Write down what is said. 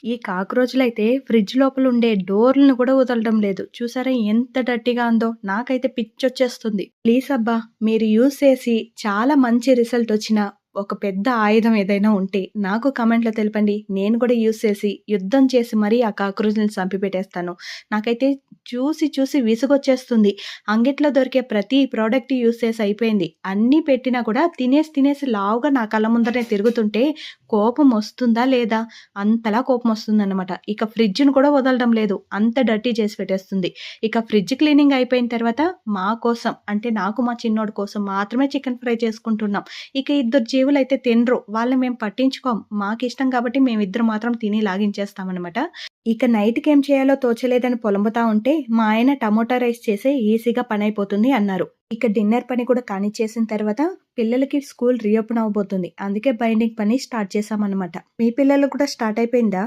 ఈ కాక్రోచ్‌లయితే ఫ్రిడ్జ్ లోపల ఉండే డోర్‌లను కూడా వదలడం లేదు. చూసారా ఎంత డర్టీగా ఉందో? నాకైతే పిచ్చొచ్చేస్తుంది. ప్లీజ్ అబ్బా! మీరు యూజ్ చేసి చాలా మంచి రిజల్ట్ వచ్చిన ఒక పెద్ద ఆయుధం ఏదైనా ఉంటే నాకు కామెంట్‌లో తెలపండి. నేను కూడా యూజ్ చేసి యుద్ధం చేసి మరీ ఆ కాక్రోచ్‌లని చంపిపెట్టేస్తాను. నాకైతే చూసి చూసి విసుగొచ్చేస్తుంది. అంగిట్లో దొరికే ప్రతి ప్రొడక్ట్ యూజ్ చేసి అయిపోయింది. అన్నీ పెట్టినా కూడా తినేసి తినేసి లావుగా నా కళ్ళ ముందరే తిరుగుతుంటే కోపం వస్తుందా లేదా? అంతలా కోపమొస్తుందనమాట. ఇక ఫ్రిడ్జ్‌ని కూడా వదలడం లేదు. అంత డర్టీ చేసి పెట్టేస్తుంది. ఇక ఫ్రిడ్జ్ క్లీనింగ్ అయిపోయిన తర్వాత మా కోసం అంటే నాకు, మా చిన్నోడి కోసం మాత్రమే చికెన్ ఫ్రై చేసుకుంటున్నాం. ఇక ఇద్దరు జీవులైతే తినరు. వాళ్ళని మేము పట్టించుకోం. మాకిష్టం కాబట్టి మేమిద్దరం మాత్రం తిని లాగించేస్తామనమాట. ఇక నైట్‌కేం చేయాలో తోచలేదని పొలంబుతా ఉంటే, మా ఆయన టమోటా రైస్ చేసేయి ఈజీగా పనైపోతుంది అన్నారు. ఇక డిన్నర్ పని కూడా కానిచ్చేసిన తర్వాత పిల్లలకి స్కూల్ రీఓపెన్ అవ్వబోతుంది. అందుకే బైండింగ్ పని స్టార్ట్ చేశామనమాట. మీ పిల్లలకు కూడా స్టార్ట్ అయిపోయిందా?